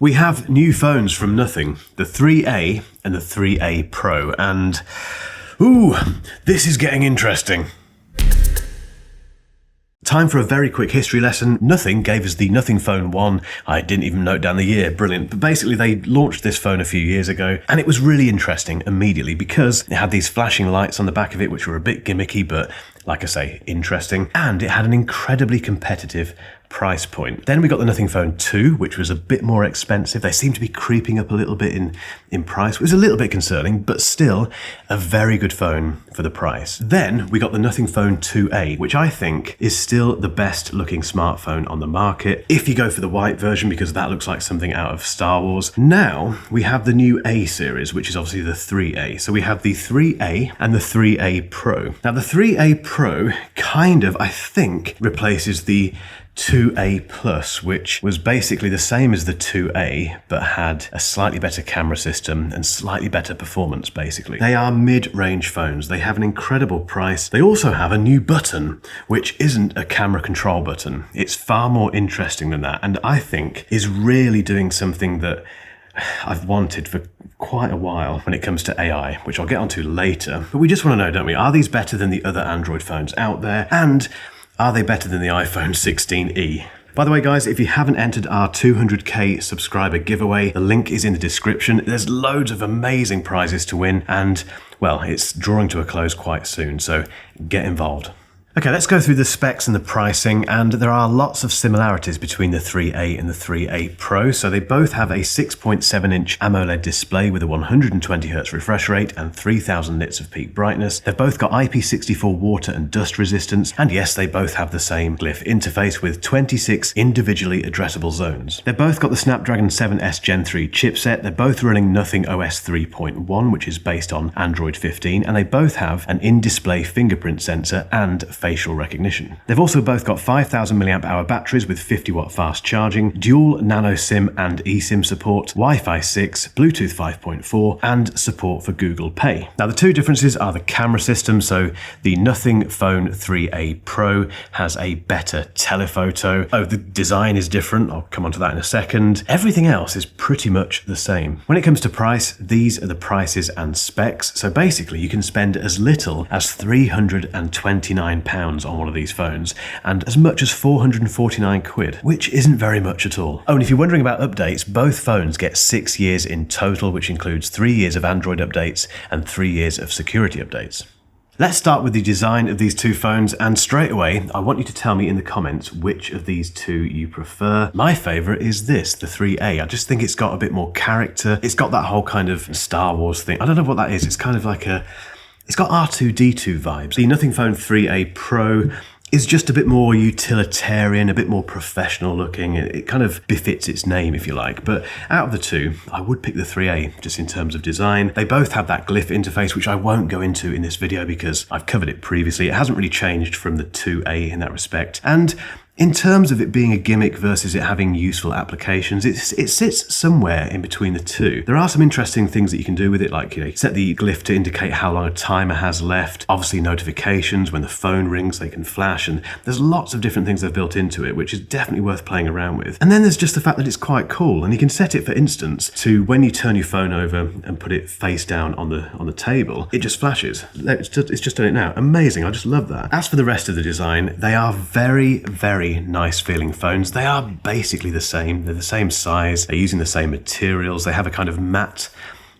We have new phones from nothing, the 3A and the 3A Pro, and ooh, this is getting interesting. Time for a very quick history lesson. Nothing gave us the Nothing Phone 1. I didn't even note down the year, brilliant. But basically they launched this phone a few years ago, and it was really interesting immediately because it had these flashing lights on the back of it, which were a bit gimmicky, but like I say, interesting. And it had an incredibly competitive price point. Then we got the Nothing Phone 2, which was a bit more expensive. They seem to be creeping up a little bit in price. It was a little bit concerning, but still a very good phone for the price. Then we got the Nothing Phone 2A, which I think is still the best looking smartphone on the market, if you go for the white version, because that looks like something out of Star Wars. Now we have the new A series, which is obviously the 3A. So we have the 3A and the 3A Pro. Now the 3A Pro kind of, I think, replaces the 2A Plus, which was basically the same as the 2A, but had a slightly better camera system and slightly better performance, basically. They are mid-range phones. They have an incredible price. They also have a new button, which isn't a camera control button. It's far more interesting than that, and I think is really doing something that I've wanted for quite a while when it comes to AI, which I'll get onto later. But we just want to know, don't we, are these better than the other Android phones out there? And are they better than the iPhone 16e? By the way, guys, if you haven't entered our 200k subscriber giveaway, the link is in the description. There's loads of amazing prizes to win, and, well, it's drawing to a close quite soon, so get involved. Okay, let's go through the specs and the pricing, and there are lots of similarities between the 3A and the 3A Pro. So they both have a 6.7-inch AMOLED display with a 120Hz refresh rate and 3000 nits of peak brightness. They've both got IP64 water and dust resistance, and yes, they both have the same glyph interface with 26 individually addressable zones. They've both got the Snapdragon 7S Gen 3 chipset. They're both running Nothing OS 3.1, which is based on Android 15, and they both have an in-display fingerprint sensor and facial recognition. They've also both got 5000 mAh batteries with 50-watt fast charging, dual nano SIM and eSIM support, Wi-Fi 6, Bluetooth 5.4, and support for Google Pay. Now the two differences are the camera system. So the Nothing Phone 3A Pro has a better telephoto. Oh, the design is different. I'll come on to that in a second. Everything else is pretty much the same. When it comes to price, these are the prices and specs. So basically you can spend as little as £329 on one of these phones, and as much as 449 quid, which isn't very much at all. Oh, and if you're wondering about updates, both phones get 6 years in total, which includes 3 years of Android updates and 3 years of security updates. Let's start with the design of these two phones, and straight away, I want you to tell me in the comments which of these two you prefer. My favourite is this, the 3A. I just think it's got a bit more character. It's got that whole kind of Star Wars thing. I don't know what that is. It's kind of like it's got R2-D2 vibes. The Nothing Phone 3A Pro is just a bit more utilitarian, a bit more professional looking. It kind of befits its name, if you like. But out of the two, I would pick the 3A just in terms of design. They both have that glyph interface, which I won't go into in this video because I've covered it previously. It hasn't really changed from the 2A in that respect. And in terms of it being a gimmick versus it having useful applications, it sits somewhere in between the two. There are some interesting things that you can do with it, like, set the glyph to indicate how long a timer has left. Obviously notifications, when the phone rings, they can flash, and there's lots of different things they've built into it, which is definitely worth playing around with. And then there's just the fact that it's quite cool, and you can set it, for instance, to when you turn your phone over and put it face down on the table, it just flashes. It's just done it now. Amazing, I just love that. As for the rest of the design, they are very, very nice feeling phones. They are basically the same. They're the same size. They're using the same materials. They have a kind of matte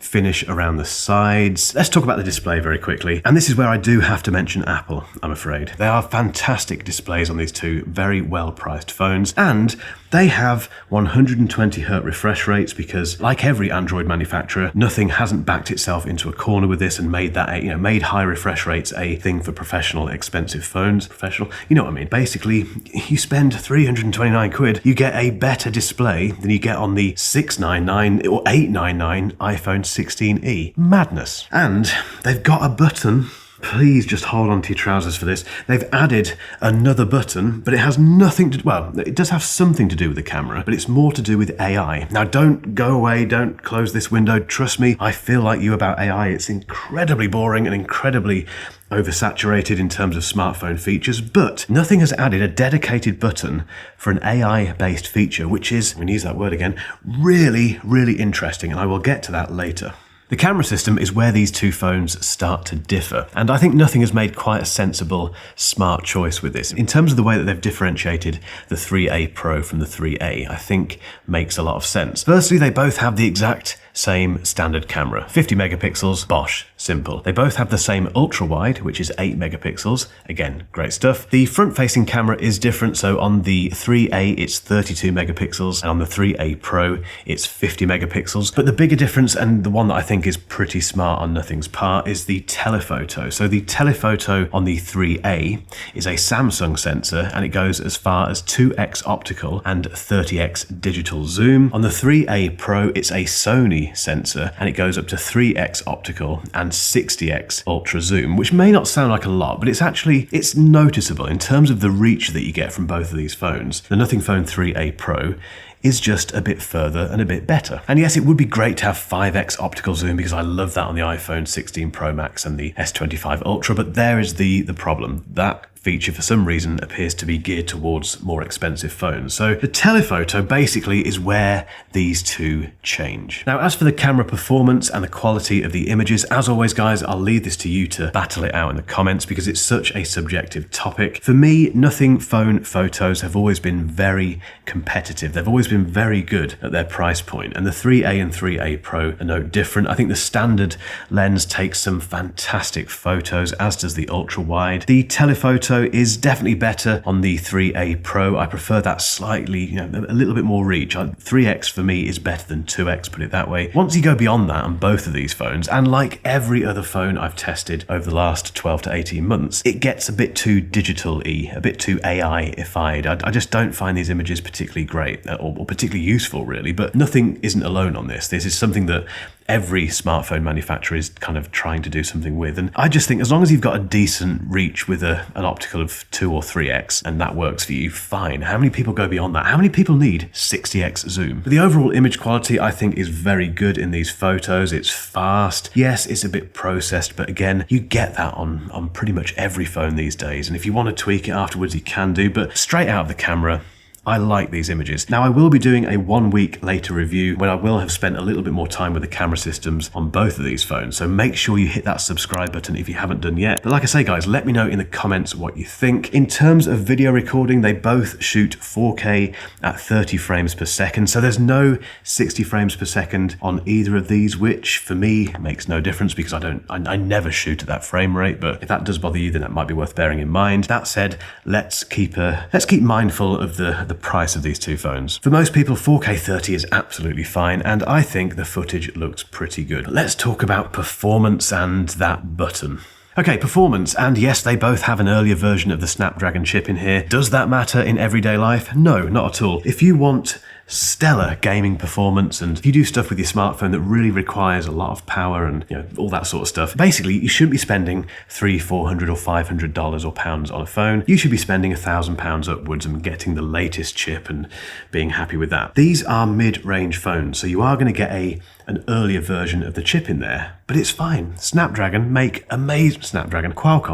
finish around the sides. Let's talk about the display very quickly. And this is where I do have to mention Apple, I'm afraid. They are fantastic displays on these two very well-priced phones, and they have 120Hz refresh rates because, like every Android manufacturer, Nothing hasn't backed itself into a corner with this and made that made high refresh rates a thing for professional, expensive phones. Professional, you know what I mean. Basically, you spend 329 quid, you get a better display than you get on the 699 or 899 iPhone 16e. Madness. And they've got a button Please just hold on to your trousers for this. They've added another button, but it has nothing to, well, it does have something to do with the camera, but it's more to do with AI. Now, don't go away, don't close this window. Trust me, I feel like you about AI. It's incredibly boring and incredibly oversaturated in terms of smartphone features, but nothing has added a dedicated button for an AI-based feature, which is, I'm going to use that word again, really, really interesting, and I will get to that later. The camera system is where these two phones start to differ, and I think nothing has made quite a sensible, smart choice with this. In terms of the way that they've differentiated the 3A Pro from the 3A, I think makes a lot of sense. Firstly, they both have the exact same standard camera, 50 megapixels, bosh, simple. They both have the same ultra wide, which is 8 megapixels, again, great stuff. The front-facing camera is different, so on the 3A it's 32 megapixels, and on the 3A Pro it's 50 megapixels. But the bigger difference, and the one that I think is pretty smart on Nothing's part, is the telephoto. So the telephoto on the 3A is a Samsung sensor, and it goes as far as 2x optical and 30x digital zoom. On the 3A Pro, it's a Sony sensor, and it goes up to 3x optical and 60x ultra zoom, which may not sound like a lot, but it's noticeable in terms of the reach that you get from both of these phones. The Nothing Phone 3A Pro is just a bit further and a bit better. And yes, it would be great to have 5x optical zoom, because I love that on the iPhone 16 Pro Max and the S25 Ultra, but there is the problem. That feature for some reason appears to be geared towards more expensive phones. So the telephoto basically is where these two change. Now, as for the camera performance and the quality of the images, as always guys, I'll leave this to you to battle it out in the comments, because it's such a subjective topic. For me, Nothing Phone photos have always been very competitive. They've always been very good at their price point, and the 3A and 3A Pro are no different. I think the standard lens takes some fantastic photos, as does the ultra wide. The telephoto is definitely better on the 3A Pro. I prefer that slightly, a little bit more reach. 3x for me is better than 2x, put it that way. Once you go beyond that on both of these phones, and like every other phone I've tested over the last 12 to 18 months, it gets a bit too digital-y, a bit too AI-ified. I just don't find these images particularly great, or particularly useful really, but Nothing isn't alone on this. This is something that every smartphone manufacturer is kind of trying to do something with, and I just think as long as you've got a decent reach with an optical of 2 or 3x and that works for you, fine. How many people go beyond that? How many people need 60x zoom? But the overall image quality I think is very good in these photos. It's fast. Yes, it's a bit processed, but again, you get that on pretty much every phone these days, and if you want to tweak it afterwards, you can do, but straight out of the camera, I like these images. Now, I will be doing a 1 week later review when I will have spent a little bit more time with the camera systems on both of these phones, so make sure you hit that subscribe button if you haven't done yet. But like I say guys, let me know in the comments what you think. In terms of video recording, they both shoot 4K at 30 frames per second, so there's no 60 frames per second on either of these, which for me makes no difference because I never shoot at that frame rate, but if that does bother you, then that might be worth bearing in mind. That said, let's keep mindful of the price of these two phones. For most people, 4K 30 is absolutely fine, and I think the footage looks pretty good. Let's talk about performance and that button. Okay, performance, and yes, they both have an earlier version of the Snapdragon chip in here. Does that matter in everyday life? No, not at all. If you want stellar gaming performance, and if you do stuff with your smartphone that really requires a lot of power and all that sort of stuff, basically you shouldn't be spending $300, $400 or $500 or pounds on a phone. You should be spending £1,000 upwards and getting the latest chip and being happy with that. These are mid-range phones, so you are going to get an earlier version of the chip in there, but it's fine. Qualcomm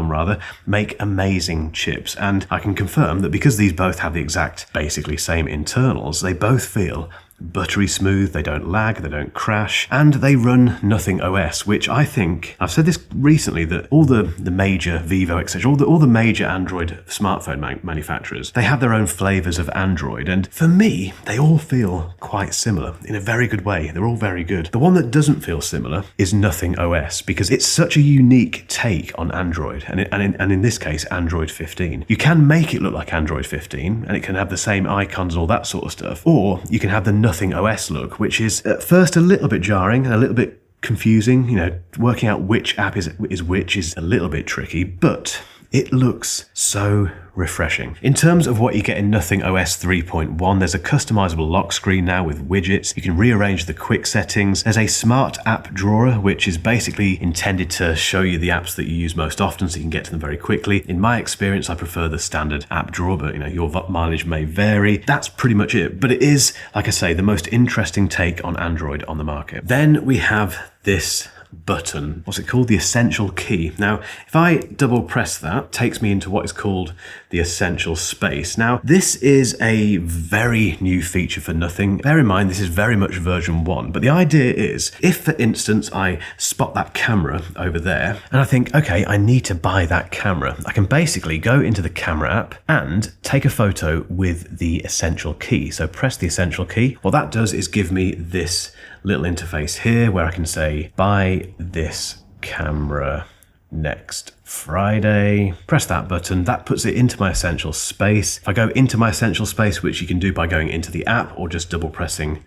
rather, make amazing chips, and I can confirm that because these both have the exact, basically same internals, they both feel buttery smooth, they don't lag, they don't crash, and they run Nothing OS, which I think, I've said this recently, that all the major Vivo, etc., all the major Android smartphone manufacturers, they have their own flavors of Android, and for me, they all feel quite similar in a very good way. They're all very good. The one that doesn't feel similar is Nothing OS, because it's such a unique take on Android, and in this case, Android 15. You can make it look like Android 15, and it can have the same icons and all that sort of stuff, or you can have the Nothing OS look, which is at first a little bit jarring and a little bit confusing. Working out which app is which is a little bit tricky, but It looks so refreshing. In terms of what you get in Nothing OS 3.1, there's a customizable lock screen now with widgets. You can rearrange the quick settings. There's a smart app drawer, which is basically intended to show you the apps that you use most often so you can get to them very quickly. In my experience, I prefer the standard app drawer, but your mileage may vary. That's pretty much it. But it is, like I say, the most interesting take on Android on the market. Then we have this button. What's it called? The Essential Key. Now, if I double press that, it takes me into what is called the Essential Space. Now, this is a very new feature for Nothing. Bear in mind, this is very much version 1, but the idea is, if for instance, I spot that camera over there, and I think, okay, I need to buy that camera, I can basically go into the camera app and take a photo with the Essential Key. So press the Essential Key. What that does is give me this little interface here where I can say, buy this camera next Friday. Press that button. That puts it into my Essential Space. If I go into my Essential Space, which you can do by going into the app or just double pressing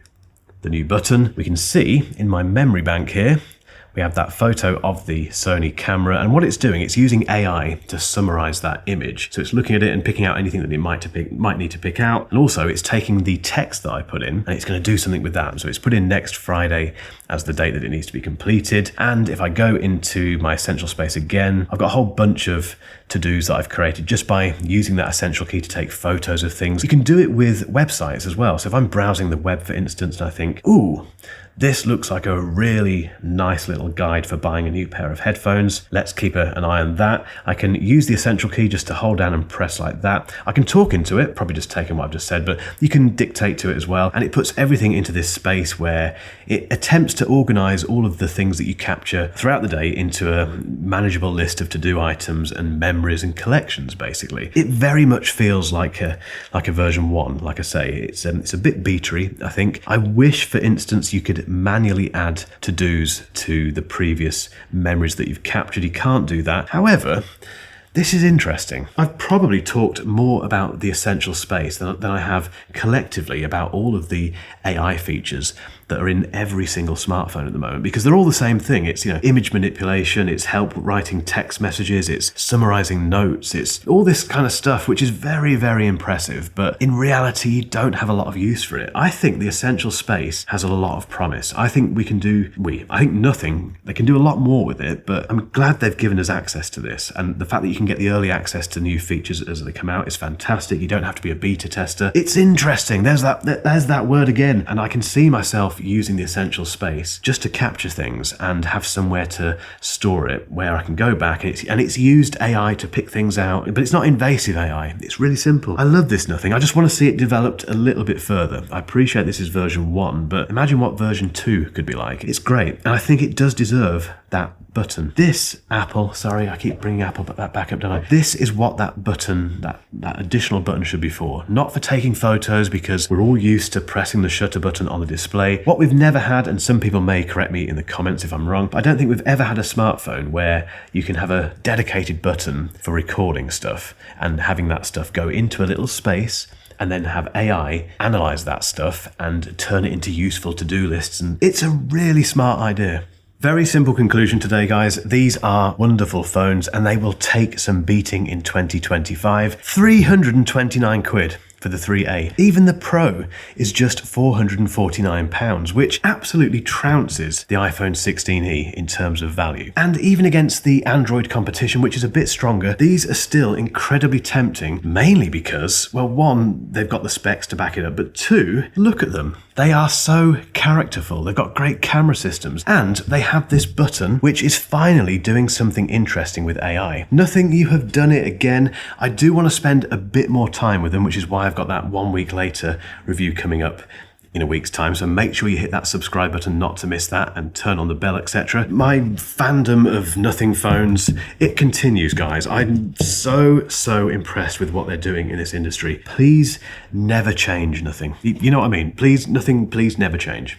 the new button, we can see in my memory bank here, we have that photo of the Sony camera, and what it's doing, it's using AI to summarize that image. So it's looking at it and picking out anything that it might need to pick out. And also it's taking the text that I put in and it's going to do something with that. So it's put in next Friday as the date that it needs to be completed. And if I go into my Essential Space again, I've got a whole bunch of to-dos that I've created just by using that Essential Key to take photos of things. You can do it with websites as well. So if I'm browsing the web, for instance, and I think, ooh, this looks like a really nice little guide for buying a new pair of headphones. Let's keep an eye on that. I can use the Essential Key just to hold down and press like that. I can talk into it, probably just taking what I've just said, but you can dictate to it as well. And it puts everything into this space where it attempts to organize all of the things that you capture throughout the day into a manageable list of to-do items and memories and collections, basically. It very much feels like a version 1. Like I say, it's a bit beatery, I think. I wish, for instance, you could manually add to-dos to the previous memories that you've captured. You can't do that. However, this is interesting. I've probably talked more about the Essential Space than I have collectively about all of the AI features that are in every single smartphone at the moment, because they're all the same thing. It's, image manipulation, it's help writing text messages, it's summarizing notes, it's all this kind of stuff, which is very, very impressive, but in reality, you don't have a lot of use for it. I think the Essential Space has a lot of promise. I think I think Nothing, they can do a lot more with it, but I'm glad they've given us access to this, and the fact that you can get the early access to new features as they come out is fantastic. You don't have to be a beta tester. It's interesting. There's that word again, and I can see myself using the Essential Space just to capture things and have somewhere to store it where I can go back, and it's used AI to pick things out, but it's not invasive AI. It's really simple. I love this Nothing. I just want to see it developed a little bit further. I appreciate this is version 1, but imagine what version 2 could be like. It's great, and I think it does deserve that button. This Apple, sorry, I keep bringing Apple back up, don't I? This is what that button, that additional button should be for. Not for taking photos, because we're all used to pressing the shutter button on the display. What we've never had, and some people may correct me in the comments if I'm wrong, but I don't think we've ever had a smartphone where you can have a dedicated button for recording stuff and having that stuff go into a little space and then have AI analyze that stuff and turn it into useful to-do lists. And it's a really smart idea. Very simple conclusion today, guys. These are wonderful phones and they will take some beating in 2025. 329 quid for the 3A. Even the Pro is just £449, which absolutely trounces the iPhone 16e in terms of value. And even against the Android competition, which is a bit stronger, these are still incredibly tempting, mainly because, well, one, they've got the specs to back it up, but two, look at them. They are so characterful. They've got great camera systems, and they have this button, which is finally doing something interesting with AI. Nothing, you have done it again. I do want to spend a bit more time with them, which is why I've got that 1 week later review coming up in a week's time, so make sure you hit that subscribe button not to miss that and turn on the bell, etc. My fandom of Nothing phones, it continues, guys. I'm so impressed with what they're doing in this industry. Please never change Nothing. You know what I mean? Please, Nothing, please never change.